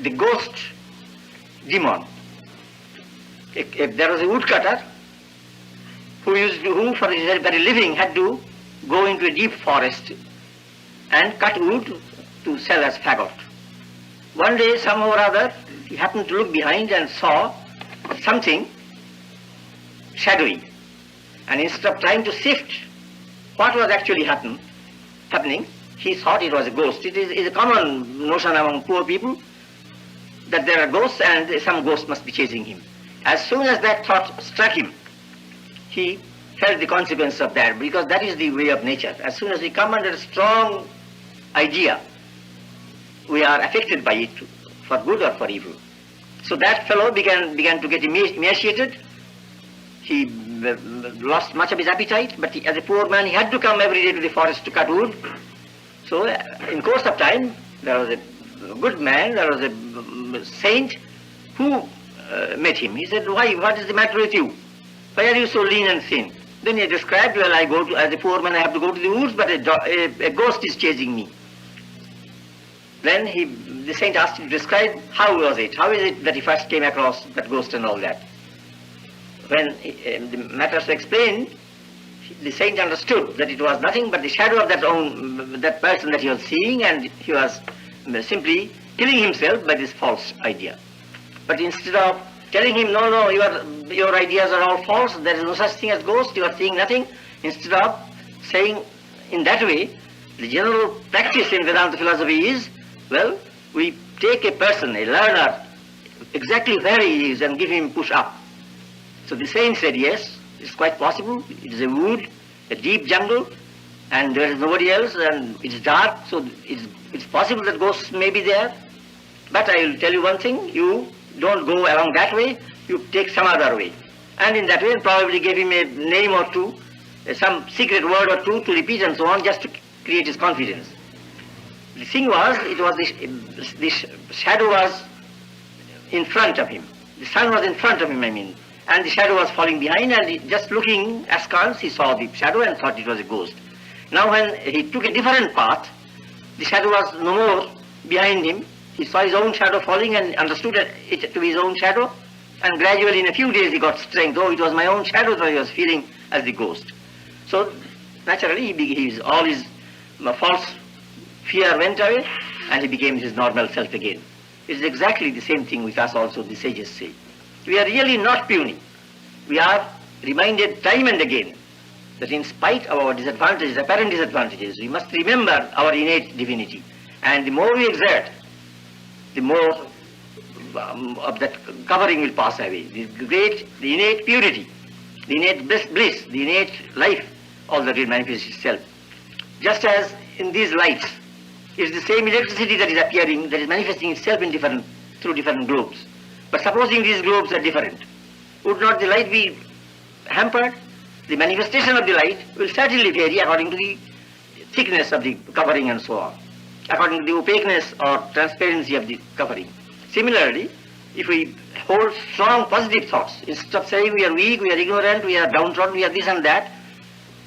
the ghost demon. If there was a woodcutter who for his very living had to go into a deep forest and cut wood to sell as fagot. One day, somehow or other, he happened to look behind and saw something shadowy. And instead of trying to sift what was actually happening, he thought it was a ghost. It is a common notion among poor people that there are ghosts and some ghost must be chasing him. As soon as that thought struck him, he felt the consequence of that, because that is the way of nature. As soon as we come under a strong idea, we are affected by it for good or for evil. So that fellow began to get emaciated. He lost much of his appetite, but as a poor man, he had to come every day to the forest to cut wood. So in course of time, there was a good man, there was a saint who met him. He said, "Why, what is the matter with you? Why are you so lean and thin?" Then he described, "Well, as a poor man, I have to go to the woods, but a ghost is chasing me." Then the saint asked him to describe how was it, how is it that he first came across that ghost and all that. When the matters were explained, the saint understood that it was nothing but the shadow of that person that he was seeing, and he was simply killing himself by this false idea. But instead of telling him, no, your ideas are all false, there is no such thing as ghost, you are seeing nothing, instead of saying in that way, the general practice in Vedanta philosophy is, well, we take a person, a learner, exactly where he is and give him push up. So the saint said, yes, it's quite possible. It is a wood, a deep jungle, and there is nobody else, and it is dark, so it's possible that ghosts may be there. But I will tell you one thing, you don't go along that way, you take some other way. And in that way, probably gave him a name or two, some secret word or two to repeat and so on, just to create his confidence. The thing was, this shadow was in front of him. The sun was in front of him, and the shadow was falling behind, and just looking askance, he saw the shadow and thought it was a ghost. Now when he took a different path, the shadow was no more behind him. He saw his own shadow falling and understood it to be his own shadow, and gradually in a few days he got strength. Oh, it was my own shadow that he was feeling as the ghost. So naturally all his false fear went away, and he became his normal self again. It is exactly the same thing with us also, the sages say. We are really not puny. We are reminded time and again that in spite of our disadvantages, apparent disadvantages, we must remember our innate divinity. And the more we exert, the more of that covering will pass away. The innate purity, the innate bliss, the innate life, all that will manifest itself. Just as in these lights, it is the same electricity that is appearing, that is manifesting itself through different globes. But supposing these globes are different, would not the light be hampered? The manifestation of the light will certainly vary according to the thickness of the covering and so on, according to the opaqueness or transparency of the covering. Similarly, if we hold strong positive thoughts, instead of saying we are weak, we are ignorant, we are downtrodden, we are this and that,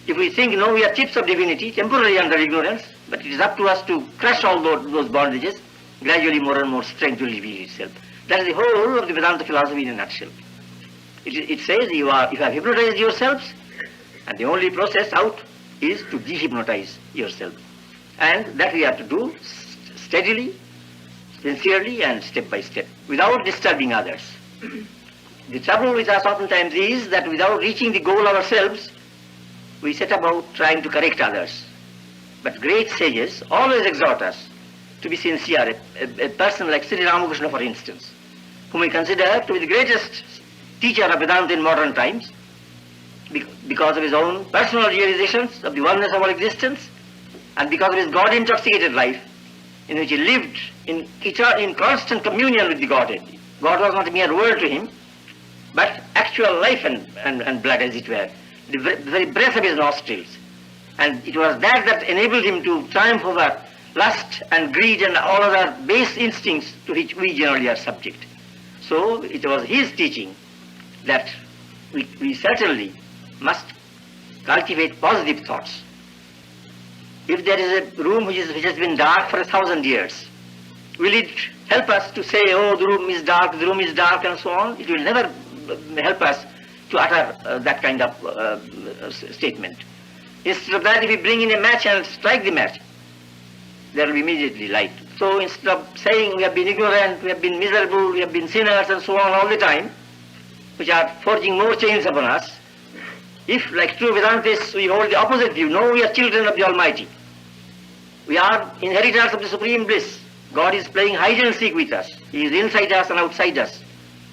if we think, no, we are chips of divinity, temporarily under ignorance, but it is up to us to crush all those bondages, gradually more and more strength will reveal itself. That is the whole of the Vedanta philosophy in a nutshell. It says you have hypnotized yourselves, and the only process out is to de-hypnotize yourself. And that we have to do steadily, sincerely, and step by step, without disturbing others. The trouble with us oftentimes is that without reaching the goal ourselves, we set about trying to correct others. But great sages always exhort us to be sincere. A person like Sri Ramakrishna, for instance, whom we consider to be the greatest teacher of Vedanta in modern times, because of his own personal realizations of the oneness of all existence, and because of his God-intoxicated life, in which he lived in constant communion with the Godhead. God was not a mere word to him, but actual life and blood, as it were, the very breath of his nostrils. And it was that enabled him to triumph over lust and greed and all other base instincts to which we generally are subject. So it was his teaching that we certainly must cultivate positive thoughts. If there is a room which has been dark for 1,000 years, Will it help us to say, oh, the room is dark, and so on? It will never help us to utter that kind of statement. Instead of that, if we bring in a match and strike the match, there will be immediately light. So instead of saying we have been ignorant, we have been miserable, we have been sinners and so on all the time, which are forging more chains upon us, if, like true Vedantists, we hold the opposite view, no, we are children of the Almighty. We are inheritors of the supreme bliss. God is playing hide and seek with us. He is inside us and outside us.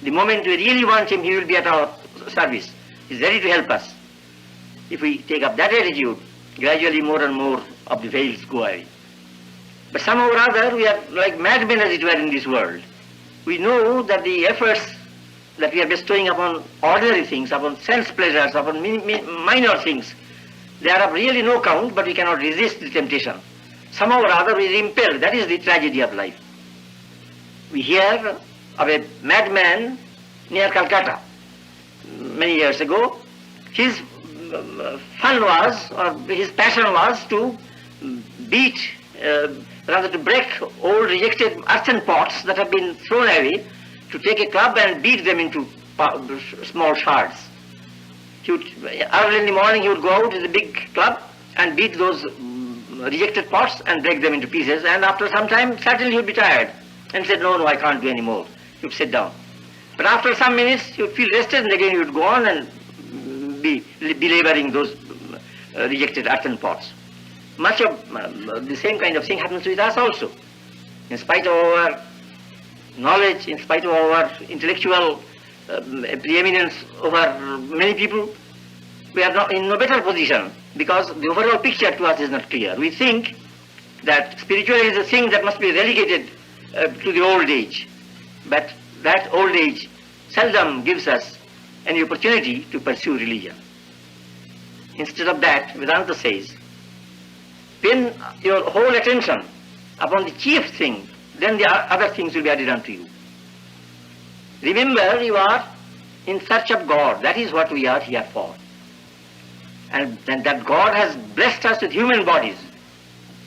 The moment we really want Him, He will be at our service. He is ready to help us. If we take up that attitude, gradually more and more of the veils go away. But somehow or other, we are like madmen, as it were, in this world. We know that the efforts that we are bestowing upon ordinary things, upon sense pleasures, upon minor things, they are of really no count, but we cannot resist the temptation. Somehow or other we are impelled. That is the tragedy of life. We hear of a madman near Calcutta many years ago. His fun was, or his passion was to beat, rather to break old rejected earthen pots that have been thrown away, to take a club and beat them into small shards. Early in the morning he would go out with a big club and beat those rejected pots and break them into pieces, and after some time certainly he would be tired and said, no, I can't do any more. He would sit down. But after some minutes he would feel rested, and again he would go on and be belaboring those rejected earthen pots. Much of the same kind of thing happens with us also. In spite of our knowledge, in spite of our intellectual preeminence over many people, we are not in no better position, because the overall picture to us is not clear. We think that spirituality is a thing that must be relegated to the old age, but that old age seldom gives us any opportunity to pursue religion. Instead of that, Vedanta says, pin your whole attention upon the chief thing, then the other things will be added unto you. Remember, you are in search of God. That is what we are here for. And that God has blessed us with human bodies,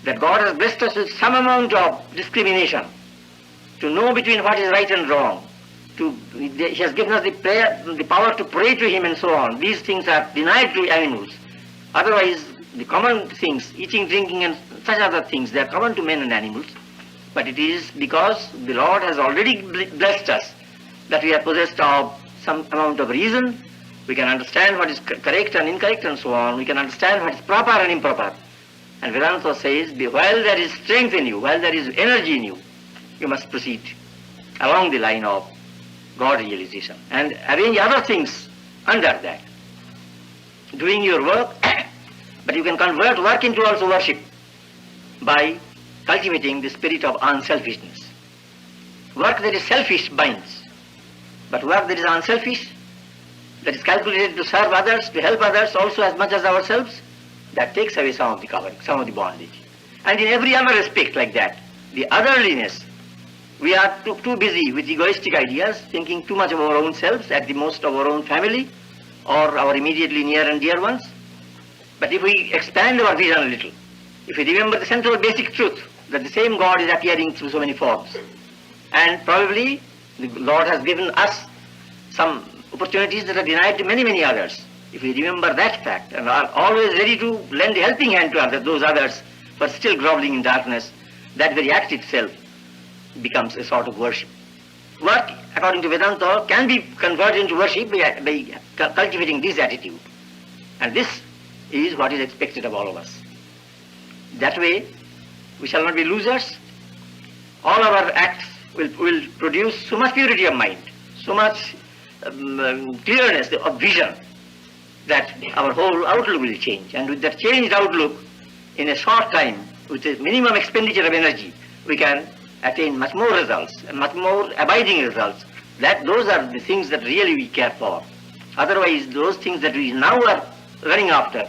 that God has blessed us with some amount of discrimination, to know between what is right and wrong. He has given us the power to pray to Him and so on. These things are denied to animals. Otherwise, the common things, eating, drinking and such other things, they are common to men and animals. But it is because the Lord has already blessed us that we are possessed of some amount of reason. We can understand what is correct and incorrect and so on. We can understand what is proper and improper. And Vedanta says, while there is strength in you, while there is energy in you, you must proceed along the line of God realization and arrange other things under that. Doing your work, but you can convert work into also worship by cultivating the spirit of unselfishness. Work that is selfish binds, but work that is unselfish, that is calculated to serve others, to help others also as much as ourselves, that takes away some of the covering, some of the bondage. And in every other respect like that, the otherliness, we are too busy with egoistic ideas, thinking too much of our own selves, at the most of our own family, or our immediately near and dear ones. But if we expand our vision a little, if we remember the central basic truth, that the same God is appearing through so many forms, and probably the Lord has given us some opportunities that are denied to many, many others. If we remember that fact and are always ready to lend a helping hand to others, those others who are still groveling in darkness, that very act itself becomes a sort of worship. Work, according to Vedanta, can be converted into worship by cultivating this attitude. And this is what is expected of all of us. That way, we shall not be losers. All our acts will produce so much purity of mind, so much clearness of vision, that our whole outlook will change. And with that changed outlook, in a short time, with a minimum expenditure of energy, we can attain much more results, and much more abiding results. Those are the things that really we care for. Otherwise, those things that we now are running after,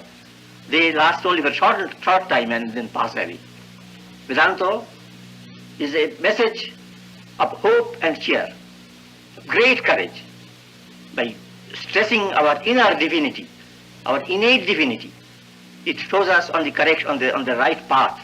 they last only for a short time and then pass away. Vedanta is a message of hope and cheer, great courage, by stressing our inner divinity, our innate divinity. It shows us on the right path.